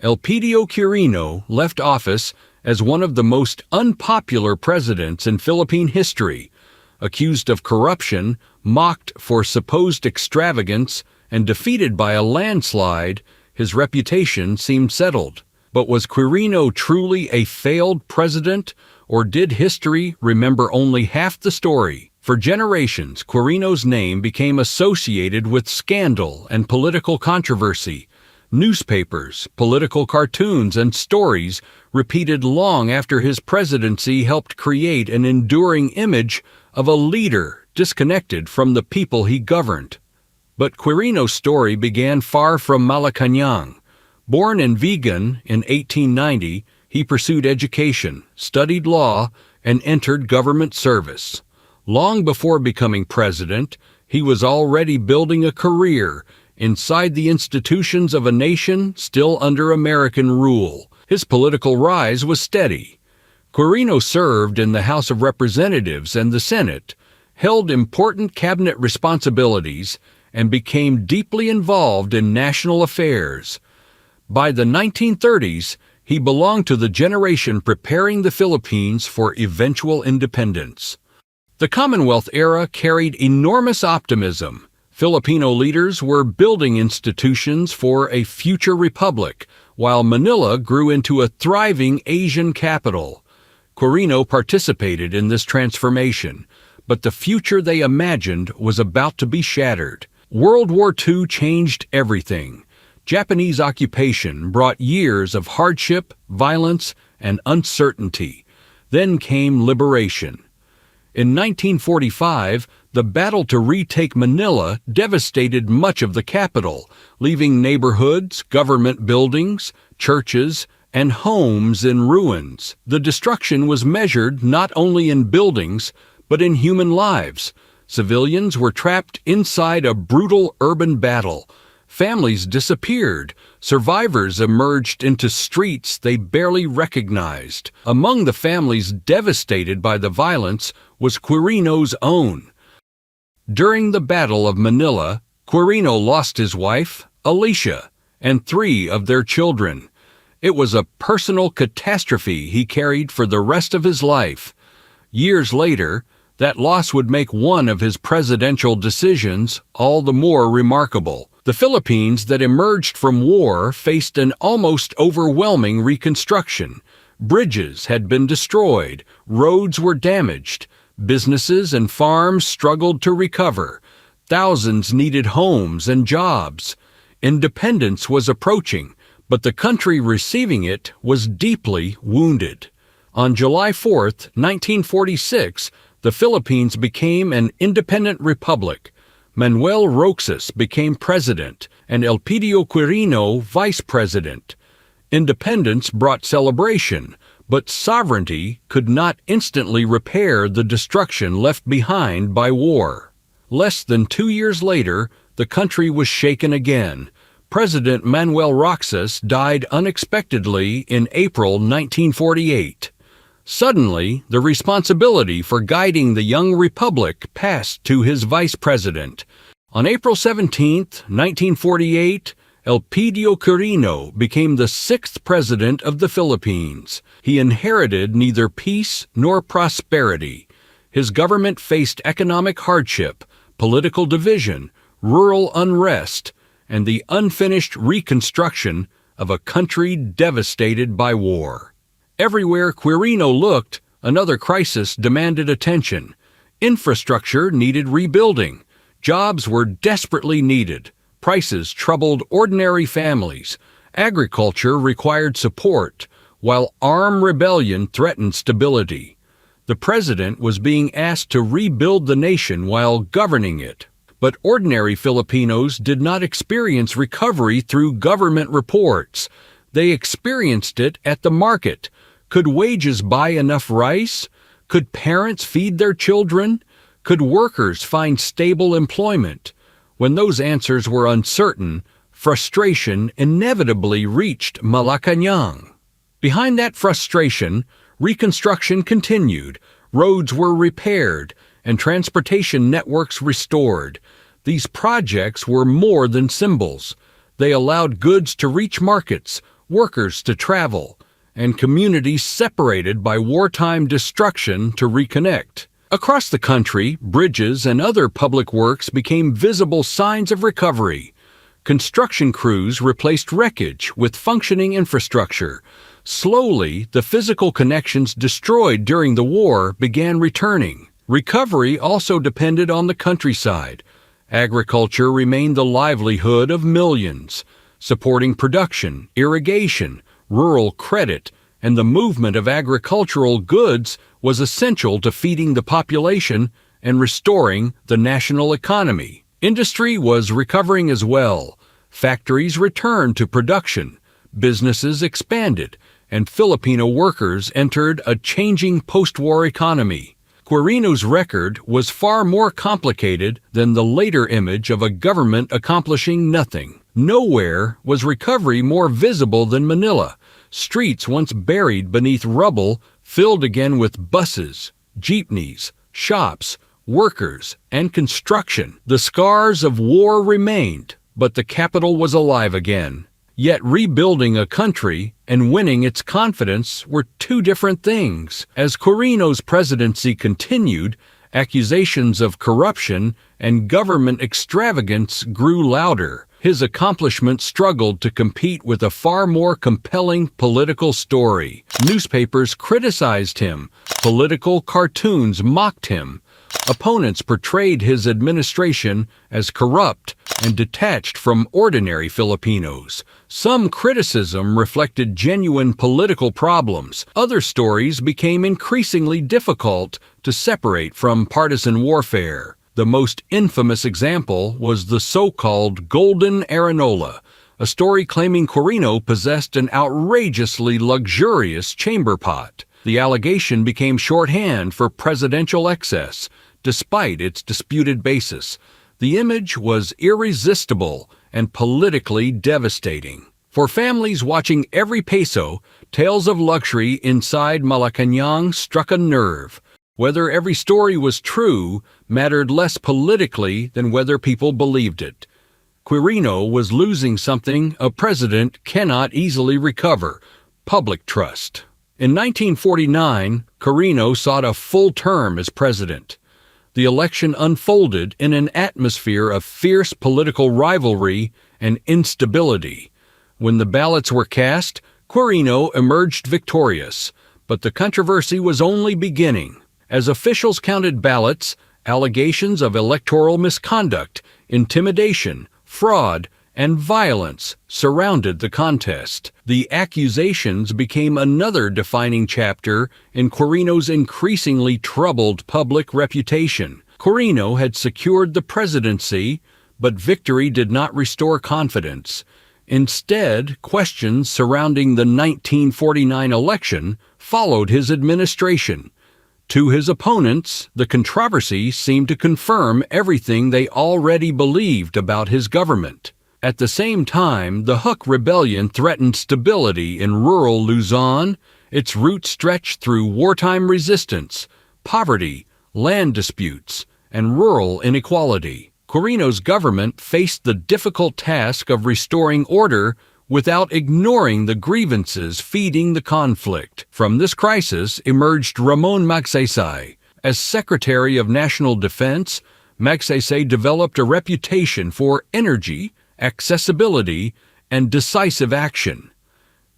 Elpidio Quirino left office as one of the most unpopular presidents in Philippine history, accused of corruption, mocked for supposed extravagance, and defeated by a landslide. His reputation seemed settled. But was Quirino truly a failed president, or did history remember only half the story? For generations, Quirino's name became associated with scandal and political controversy. Newspapers, political cartoons, and stories repeated long after his presidency helped create an enduring image of a leader disconnected from the people he governed. But Quirino's story began far from Malacañang. Born in Vigan in 1890, he pursued education, studied law, and entered government service. Long before becoming president, he was already building a career inside the institutions of a nation still under American rule. His political rise was steady. Quirino served in the House of Representatives and the Senate, held important cabinet responsibilities, and became deeply involved in national affairs. By the 1930s, he belonged to the generation preparing the Philippines for eventual independence. The Commonwealth era carried enormous optimism. Filipino leaders were building institutions for a future republic, while Manila grew into a thriving Asian capital. Quirino participated in this transformation, but the future they imagined was about to be shattered. World War II changed everything. Japanese occupation brought years of hardship, violence, and uncertainty. Then came liberation. In 1945, the battle to retake Manila devastated much of the capital, leaving neighborhoods, government buildings, churches, and homes in ruins. The destruction was measured not only in buildings, but in human lives. Civilians were trapped inside a brutal urban battle. Families disappeared. Survivors emerged into streets they barely recognized. Among the families devastated by the violence was Quirino's own. During the Battle of Manila, Quirino lost his wife, Alicia, and 3 of their children. It was a personal catastrophe he carried for the rest of his life. Years later, that loss would make one of his presidential decisions all the more remarkable. The Philippines that emerged from war faced an almost overwhelming reconstruction. Bridges had been destroyed, roads were damaged, businesses and farms struggled to recover. Thousands needed homes and jobs. Independence was approaching, but the country receiving it was deeply wounded. On July 4, 1946, the Philippines became an independent republic. Manuel Roxas became president and Elpidio Quirino vice president. Independence brought celebration, but sovereignty could not instantly repair the destruction left behind by war. Less than 2 years later, the country was shaken again. President Manuel Roxas died unexpectedly in April 1948. Suddenly, the responsibility for guiding the young republic passed to his vice president. On April 17, 1948, Elpidio Quirino became the 6th president of the Philippines. He inherited neither peace nor prosperity. His government faced economic hardship, political division, rural unrest, and the unfinished reconstruction of a country devastated by war. Everywhere Quirino looked, another crisis demanded attention. Infrastructure needed rebuilding. Jobs were desperately needed. Prices troubled ordinary families. Agriculture required support, while armed rebellion threatened stability. The president was being asked to rebuild the nation while governing it. But ordinary Filipinos did not experience recovery through government reports. They experienced it at the market. Could wages buy enough rice? Could parents feed their children? Could workers find stable employment? When those answers were uncertain, frustration inevitably reached Malacañang. Behind that frustration, reconstruction continued. Roads were repaired and transportation networks restored. These projects were more than symbols. They allowed goods to reach markets, workers to travel, and communities separated by wartime destruction to reconnect. Across the country, bridges and other public works became visible signs of recovery. Construction crews replaced wreckage with functioning infrastructure. Slowly, the physical connections destroyed during the war began returning. Recovery also depended on the countryside. Agriculture remained the livelihood of millions, supporting production, irrigation, rural credit, and the movement of agricultural goods was essential to feeding the population and restoring the national economy. Industry was recovering as well. Factories returned to production, businesses expanded, and Filipino workers entered a changing post-war economy. Quirino's record was far more complicated than the later image of a government accomplishing nothing. Nowhere was recovery more visible than Manila. Streets once buried beneath rubble filled again with buses, jeepneys, shops, workers, and construction. The scars of war remained, but the capital was alive again. Yet rebuilding a country and winning its confidence were two different things. As Quirino's presidency continued, accusations of corruption and government extravagance grew louder. His accomplishments struggled to compete with a far more compelling political story. Newspapers criticized him, political cartoons mocked him. Opponents portrayed his administration as corrupt and detached from ordinary Filipinos. Some criticism reflected genuine political problems. Other stories became increasingly difficult to separate from partisan warfare. The most infamous example was the so-called Golden Arenola, a story claiming Quirino possessed an outrageously luxurious chamber pot. The allegation became shorthand for presidential excess, despite its disputed basis. The image was irresistible and politically devastating. For families watching every peso, tales of luxury inside Malacañang struck a nerve. Whether every story was true mattered less politically than whether people believed it. Quirino was losing something a president cannot easily recover: public trust. In 1949, Quirino sought a full term as president. The election unfolded in an atmosphere of fierce political rivalry and instability. When the ballots were cast, Quirino emerged victorious, but the controversy was only beginning. As officials counted ballots, allegations of electoral misconduct, intimidation, fraud, and violence surrounded the contest. The accusations became another defining chapter in Quirino's increasingly troubled public reputation. Quirino had secured the presidency, but victory did not restore confidence. Instead, questions surrounding the 1949 election followed his administration. To his opponents, the controversy seemed to confirm everything they already believed about his government. At the same time, the Huk Rebellion threatened stability in rural Luzon. Its roots stretched through wartime resistance, poverty, land disputes, and rural inequality. Quirino's government faced the difficult task of restoring order without ignoring the grievances feeding the conflict. From this crisis emerged Ramon Magsaysay. As Secretary of National Defense, Magsaysay developed a reputation for energy, accessibility, and decisive action.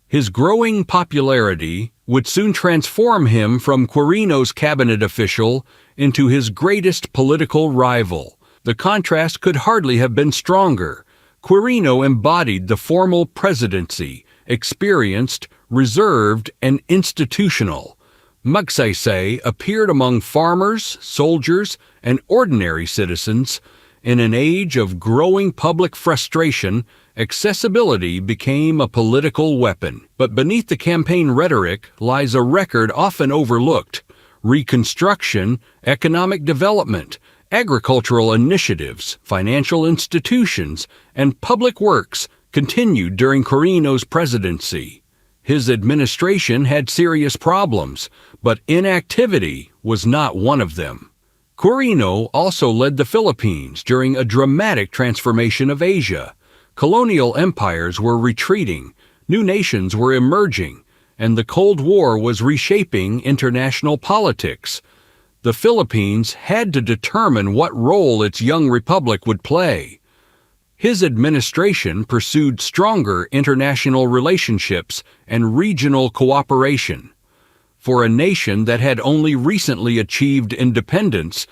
His growing popularity would soon transform him from Quirino's cabinet official into his greatest political rival. The contrast could hardly have been stronger. Quirino embodied the formal presidency, experienced, reserved, and institutional. Magsaysay appeared among farmers, soldiers, and ordinary citizens. In an age of growing public frustration, accessibility became a political weapon. But beneath the campaign rhetoric lies a record often overlooked: reconstruction, economic development, agricultural initiatives, financial institutions, and public works continued during Quirino's presidency. His administration had serious problems, but inactivity was not one of them. Quirino also led the Philippines during a dramatic transformation of Asia. Colonial empires were retreating, New nations were emerging, and the Cold War was reshaping international politics. The Philippines had to determine what role its young republic would play. His administration pursued stronger international relationships and regional cooperation. For a nation that had only recently achieved independence,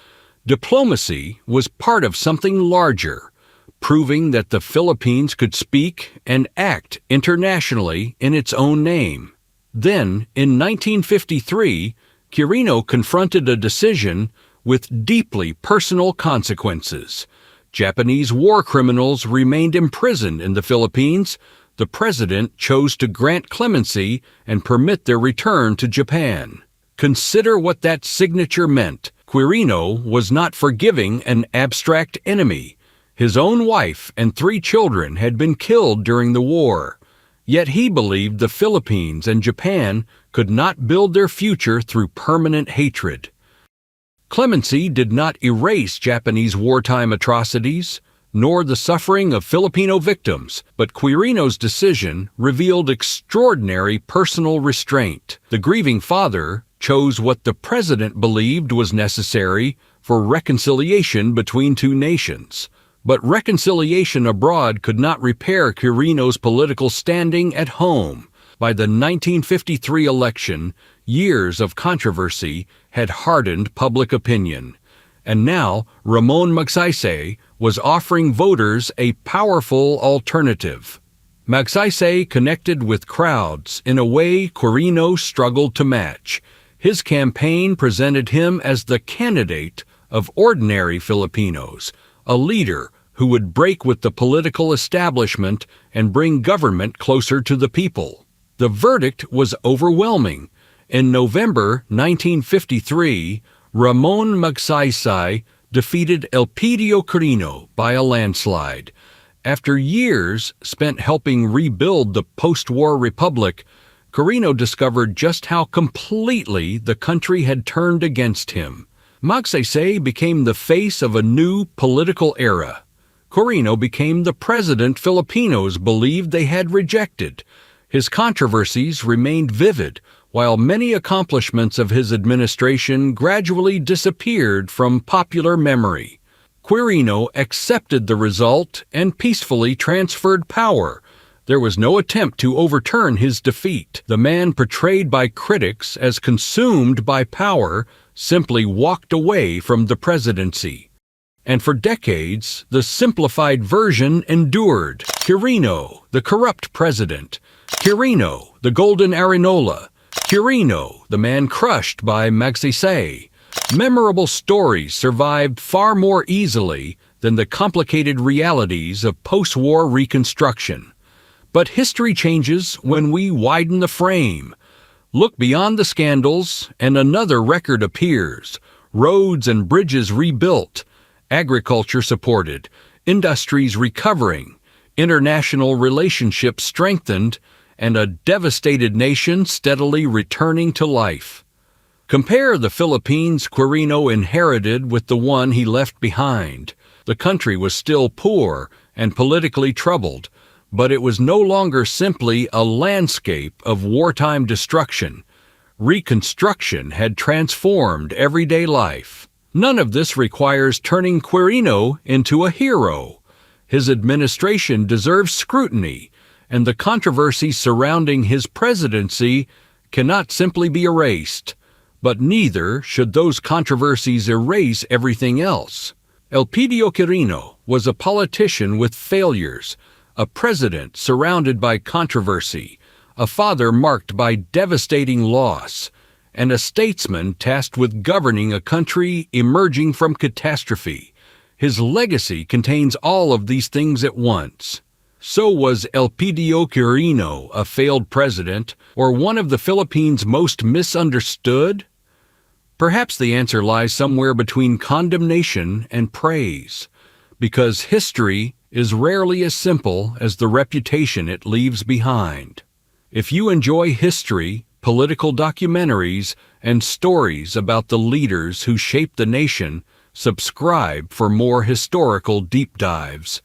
diplomacy was part of something larger, proving that the Philippines could speak and act internationally in its own name. Then, in 1953, Quirino confronted a decision with deeply personal consequences. Japanese war criminals remained imprisoned in the Philippines. The president chose to grant clemency and permit their return to Japan. Consider what that signature meant. Quirino was not forgiving an abstract enemy. His own wife and 3 children had been killed during the war. Yet he believed the Philippines and Japan could not build their future through permanent hatred. Clemency did not erase Japanese wartime atrocities, nor the suffering of Filipino victims, but Quirino's decision revealed extraordinary personal restraint. The grieving father chose what the president believed was necessary for reconciliation between 2 nations. But reconciliation abroad could not repair Quirino's political standing at home. By the 1953 election, years of controversy had hardened public opinion. And now, Ramon Magsaysay was offering voters a powerful alternative. Magsaysay connected with crowds in a way Quirino struggled to match. His campaign presented him as the candidate of ordinary Filipinos, a leader who would break with the political establishment and bring government closer to the people. The verdict was overwhelming. In November 1953, Ramon Magsaysay defeated Elpidio Quirino by a landslide. After years spent helping rebuild the post-war republic, Quirino discovered just how completely the country had turned against him. Magsaysay became the face of a new political era. Quirino became the president Filipinos believed they had rejected. His controversies remained vivid, while many accomplishments of his administration gradually disappeared from popular memory. Quirino accepted the result and peacefully transferred power. There was no attempt to overturn his defeat. The man portrayed by critics as consumed by power simply walked away from the presidency. And for decades, the simplified version endured. Quirino, the corrupt president. Quirino, the golden Arinola. Quirino, the man crushed by Magsaysay. Memorable stories survived far more easily than the complicated realities of post-war reconstruction. But history changes when we widen the frame. Look beyond the scandals, and another record appears. Roads and bridges rebuilt. Agriculture supported, industries recovering, international relationships strengthened, and a devastated nation steadily returning to life. Compare the Philippines Quirino inherited with the one he left behind. The country was still poor and politically troubled, but it was no longer simply a landscape of wartime destruction. Reconstruction had transformed everyday life. None of this requires turning Quirino into a hero. His administration deserves scrutiny, and the controversies surrounding his presidency cannot simply be erased. But neither should those controversies erase everything else. Elpidio Quirino was a politician with failures, a president surrounded by controversy, a father marked by devastating loss, and a statesman tasked with governing a country emerging from catastrophe. His legacy contains all of these things at once. So was Elpidio Quirino a failed president, or one of the Philippines' most misunderstood? Perhaps the answer lies somewhere between condemnation and praise, because history is rarely as simple as the reputation it leaves behind. If you enjoy history, political documentaries, and stories about the leaders who shaped the nation, subscribe for more historical deep dives.